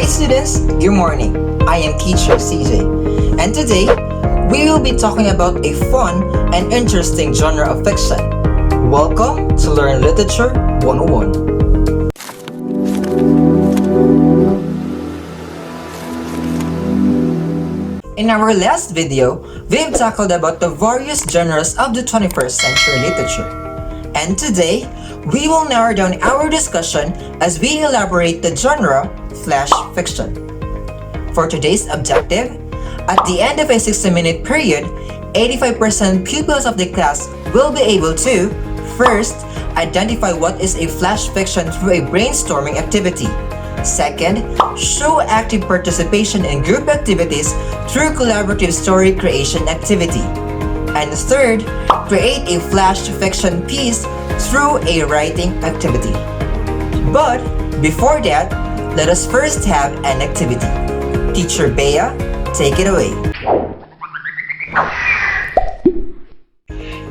Hi students, good morning. I am teacher CJ, and today we will be talking about a fun and interesting genre of fiction. Welcome to Learn Literature 101. In our last video, we've tackled about the various genres of the 21st century literature. And today, we will narrow down our discussion as we elaborate the genre flash fiction. For today's objective, at the end of a 60-minute period, 85% pupils of the class will be able to, first, identify what is a flash fiction through a brainstorming activity. Second, show active participation in group activities through collaborative story creation activity. And third, create a flash fiction piece through a writing activity. But before that, let us first have an activity. Teacher Bea, take it away.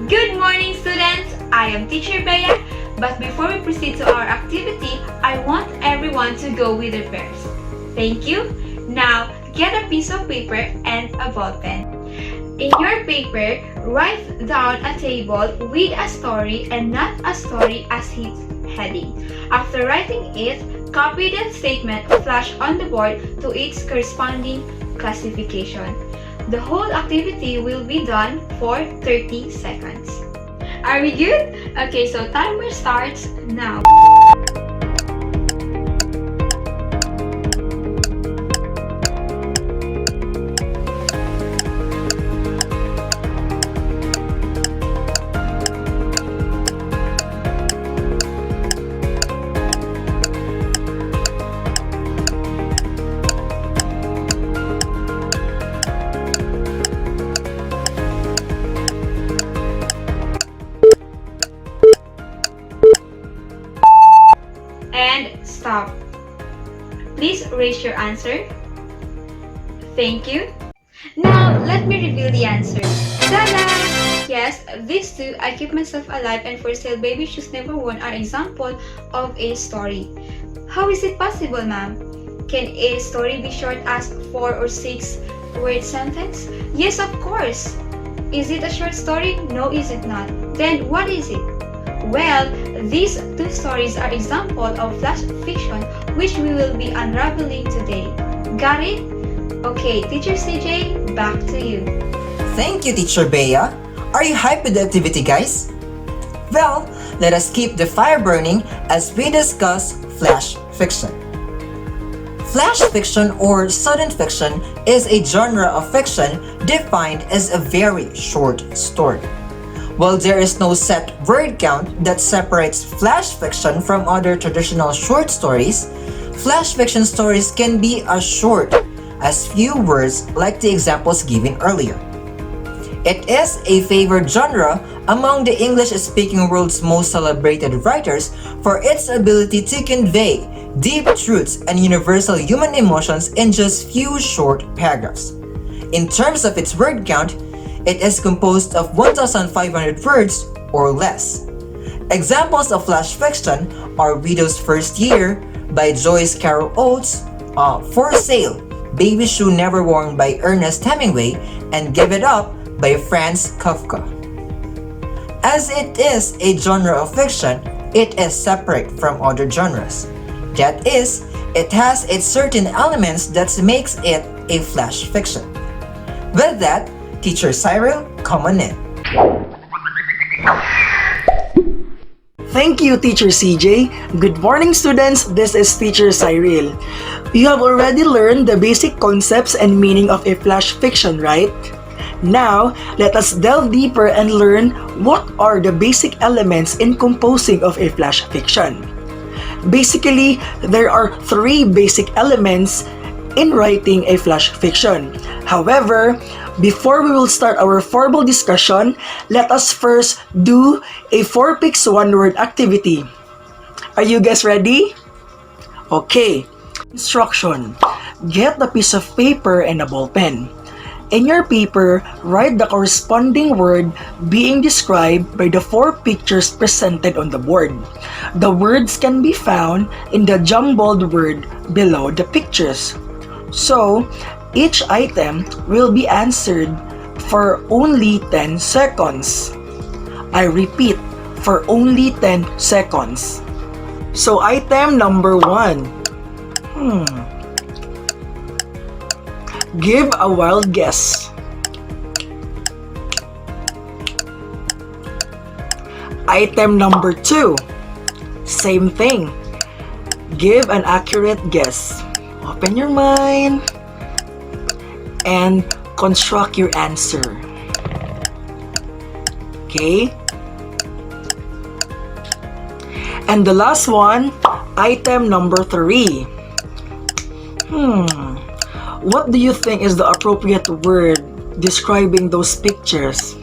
Good morning, students! I am Teacher Bea, but before we proceed to our activity, I want everyone to go with their pairs. Thank you. Now, get a piece of paper and a ball pen. In your paper, write down a table with a story and not a story as its heading. After writing it, copy the statement flash on the board to its corresponding classification. The whole activity will be done for 30 seconds. Are we good? Okay, so timer starts now. And stop. Please raise your answer. Thank you. Now, let me reveal the answer. Ta-da! Yes, these two, I Keep Myself Alive and For Sale Baby Shoes Never Worn, are example of a story. How is it possible, ma'am? Can a story be short as 4 or 6 word sentence? Yes, of course. Is it a short story? No, is it not? Then what is it? Well, these two stories are examples of flash fiction which we will be unraveling today. Got it? Okay, Teacher CJ, back to you. Thank you, Teacher Bea. Are you hyped with the activity, guys? Well, let us keep the fire burning as we discuss flash fiction. Flash fiction or sudden fiction is a genre of fiction defined as a very short story. While there is no set word count that separates flash fiction from other traditional short stories, flash fiction stories can be as short as few words like the examples given earlier. It is a favored genre among the English-speaking world's most celebrated writers for its ability to convey deep truths and universal human emotions in just few short paragraphs. In terms of its word count, it is composed of 1,500 words or less. Examples of flash fiction are Widow's First Year by Joyce Carol Oates, For Sale, Baby Shoe Never Worn by Ernest Hemingway, and Give It Up by Franz Kafka. As it is a genre of fiction, it is separate from other genres. That is, it has its certain elements that makes it a flash fiction. With that, Teacher Cyril, come on in. Thank you, Teacher CJ. Good morning, students. This is Teacher Cyril. You have already learned the basic concepts and meaning of a flash fiction, right? Now, let us delve deeper and learn what are the basic elements in composing of a flash fiction. Basically, there are 3 basic elements in writing a flash fiction. However, before we will start our formal discussion, let us first do a 4 picks 1 word activity. Are you guys ready? Okay. Instruction. Get a piece of paper and a ball pen. In your paper, write the corresponding word being described by the 4 pictures presented on the board. The words can be found in the jumbled word below the pictures. So, each item will be answered for only 10 seconds. I repeat, for only 10 seconds. So, item number 1. Give a wild guess. Item number 2. Same thing. Give an accurate guess. Open your mind and construct your answer. Okay? And the last one, item number 3. What do you think is the appropriate word describing those pictures?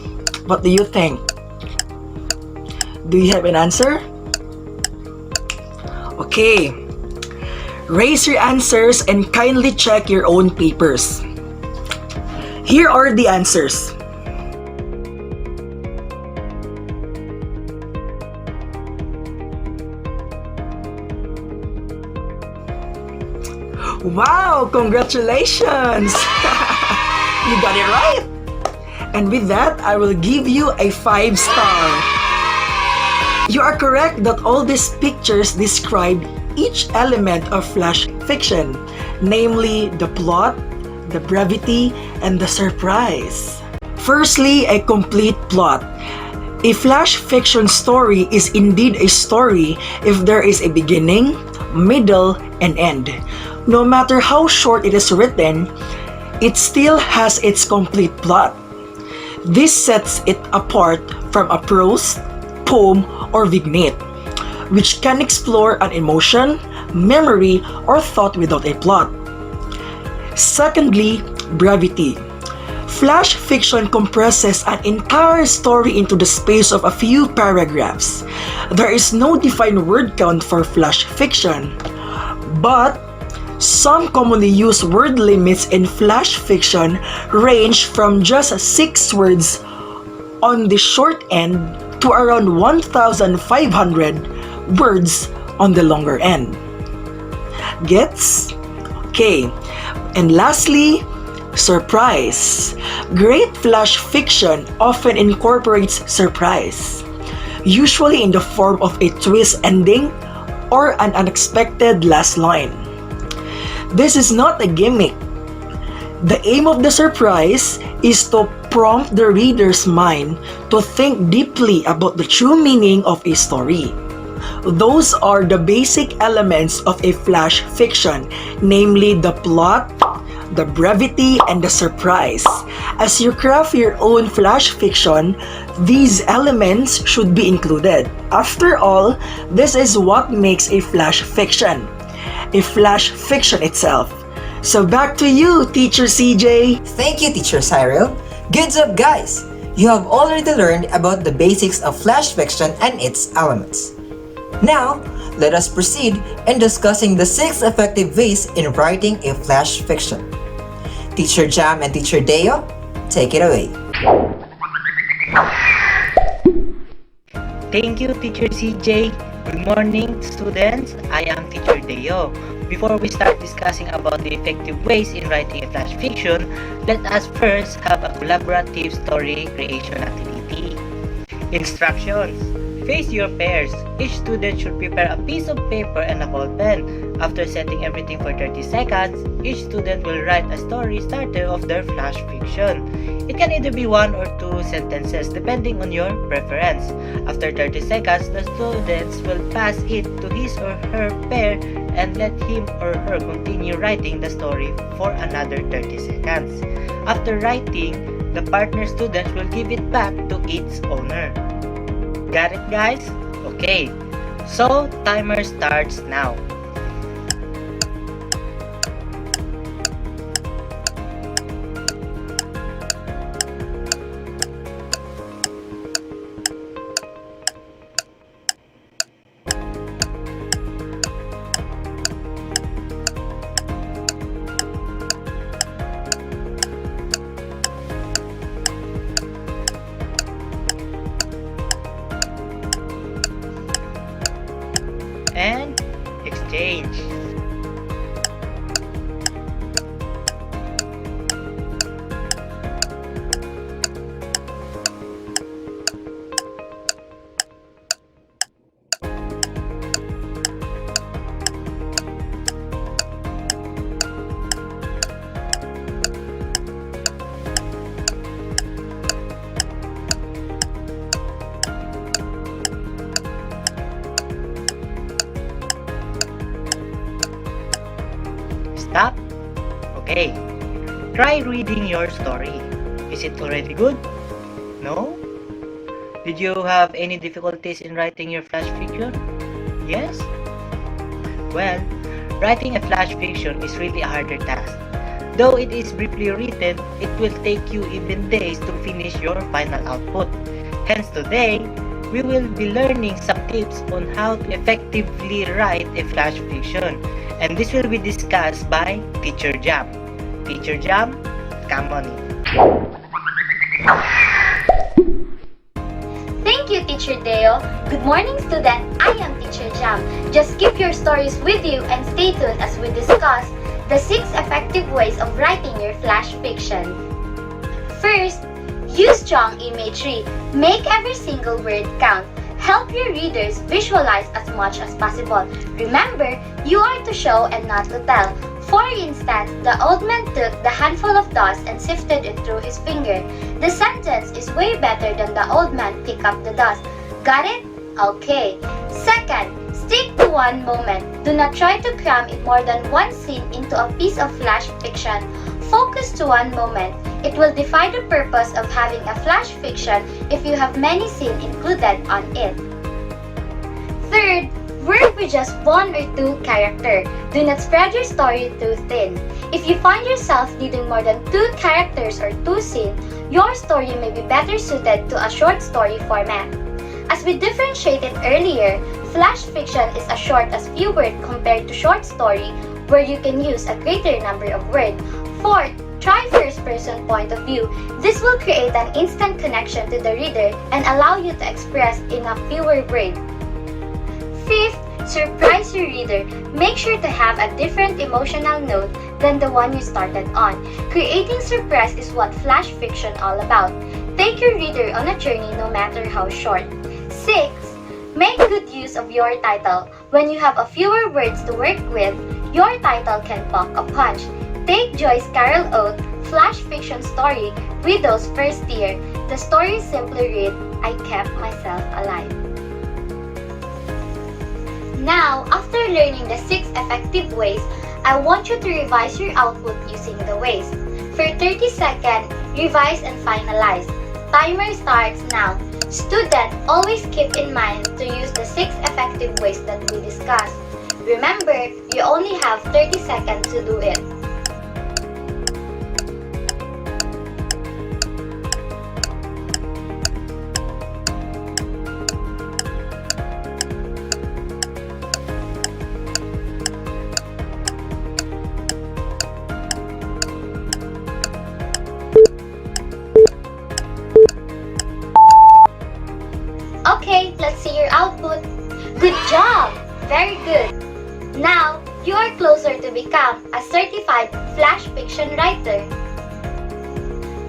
What do you think? Do you have an answer? Okay. Raise your answers and kindly check your own papers. Here are the answers. Wow! Congratulations! You got it right! And with that, I will give you a 5-star. You are correct that all these pictures describe each element of flash fiction, namely the plot, the brevity, and the surprise. Firstly, a complete plot. A flash fiction story is indeed a story if there is a beginning, middle, and end. No matter how short it is written, it still has its complete plot. This sets it apart from a prose, poem, or vignette, which can explore an emotion, memory, or thought without a plot. Secondly, brevity. Flash fiction compresses an entire story into the space of a few paragraphs. There is no defined word count for flash fiction, but some commonly used word limits in flash fiction range from just 6 words on the short end to around 1,500 words on the longer end. Gets? Okay. And lastly, surprise. Great flash fiction often incorporates surprise, usually in the form of a twist ending or an unexpected last line. This is not a gimmick. The aim of the surprise is to prompt the reader's mind to think deeply about the true meaning of a story. Those are the basic elements of a flash fiction, namely the plot, the brevity, and the surprise. As you craft your own flash fiction, these elements should be included. After all, this is what makes a flash fiction. A flash fiction itself. So back to you, Teacher CJ. Thank you, Teacher Cyril. Good job, guys! You have already learned about the basics of flash fiction and its elements. Now, let us proceed in discussing the 6 effective ways in writing a flash fiction. Teacher Jam and Teacher Deo, take it away. Thank you, Teacher CJ. Good morning, students. I am Teacher Deo. Before we start discussing about the effective ways in writing a flash fiction, let us first have a collaborative story creation activity. Instructions. Face your pairs. Each student should prepare a piece of paper and a ball pen. After setting everything for 30 seconds, each student will write a story starter of their flash fiction. It can either be 1 or 2 sentences depending on your preference. After 30 seconds, the students will pass it to his or her pair and let him or her continue writing the story for another 30 seconds. After writing, the partner students will give it back to its owner. Got it, guys? Okay, so timer starts now. change. Stop? Okay. Try reading your story. Is it already good? No? Did you have any difficulties in writing your flash fiction? Yes? Well, writing a flash fiction is really a harder task. Though it is briefly written, it will take you even days to finish your final output. Hence today, we will be learning some tips on how to effectively write a flash fiction. And this will be discussed by Teacher Jam. Teacher Jam, come on in. Thank you, Teacher Deo. Good morning, student. I am Teacher Jam. Just keep your stories with you and stay tuned as we discuss the 6 effective ways of writing your flash fiction. First, use strong imagery. Make every single word count. Help your readers visualize as much as possible. Remember, you are to show and not to tell. For instance, the old man took the handful of dust and sifted it through his finger. The sentence is way better than the old man picked up the dust. Got it? Okay. Second, stick to one moment. Do not try to cram in more than one scene into a piece of flash fiction. Focus to one moment. It will defy the purpose of having a flash fiction if you have many scenes included on it. Third, work with just 1 or 2 characters. Do not spread your story too thin. If you find yourself needing more than 2 characters or 2 scenes, your story may be better suited to a short story format. As we differentiated earlier, flash fiction is as short as few words compared to short story where you can use a greater number of words. Fourth, try first-person point of view. This will create an instant connection to the reader and allow you to express in a fewer words. Fifth, surprise your reader. Make sure to have a different emotional note than the one you started on. Creating surprise is what flash fiction all about. Take your reader on a journey no matter how short. Sixth, make good use of your title. When you have a fewer words to work with, your title can pack a punch. Take Joyce Carol Oates' flash fiction story, Widow's First Year. The story simply read, I kept myself alive. Now, after learning the 6 effective ways, I want you to revise your output using the ways. For 30 seconds, revise and finalize. Timer starts now. Student, always keep in mind to use the 6 effective ways that we discussed. Remember, you only have 30 seconds to do it. Okay, let's see your output. Good job! Very good. Now, you are closer to become a certified flash fiction writer.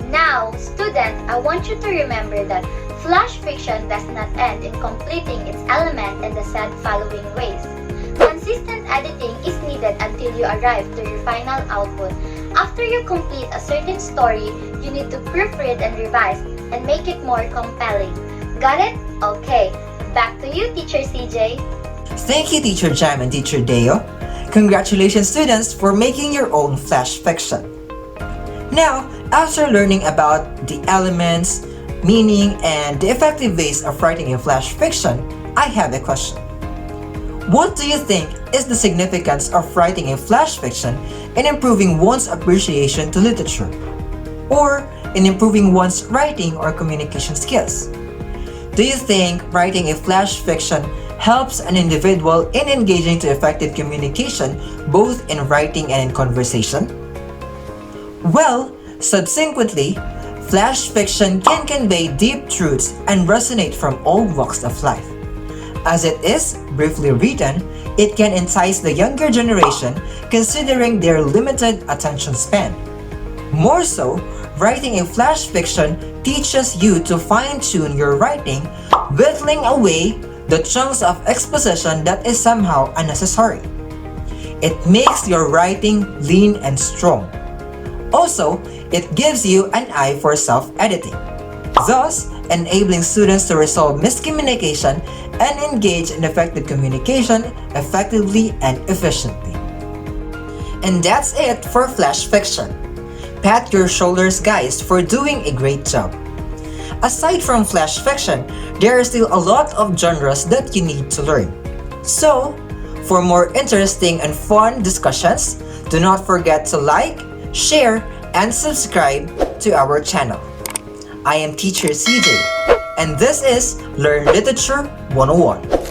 Now, student, I want you to remember that flash fiction does not end in completing its element in the said following ways. Consistent editing is needed until you arrive to your final output. After you complete a certain story, you need to proofread and revise and make it more compelling. Got it? Okay. Back to you, Teacher CJ. Thank you, Teacher Jam and Teacher Deo. Congratulations, students, for making your own flash fiction. Now, after learning about the elements, meaning, and the effective ways of writing a flash fiction, I have a question. What do you think is the significance of writing a flash fiction in improving one's appreciation to literature? Or in improving one's writing or communication skills? Do you think writing a flash fiction helps an individual in engaging to effective communication both in writing and in conversation? Well, subsequently, flash fiction can convey deep truths and resonate from all walks of life. As it is briefly written, It can entice the younger generation considering their limited attention span. More so, writing a flash fiction teaches you to fine-tune your writing, whittling away the chunks of exposition that is somehow unnecessary. It makes your writing lean and strong. Also, it gives you an eye for self-editing, thus enabling students to resolve miscommunication and engage in effective communication effectively and efficiently. And that's it for flash fiction. Pat your shoulders, guys, for doing a great job. Aside from flash fiction, there are still a lot of genres that you need to learn. So, for more interesting and fun discussions, do not forget to like, share, and subscribe to our channel. I am Teacher CJ, and this is Learn Literature 101.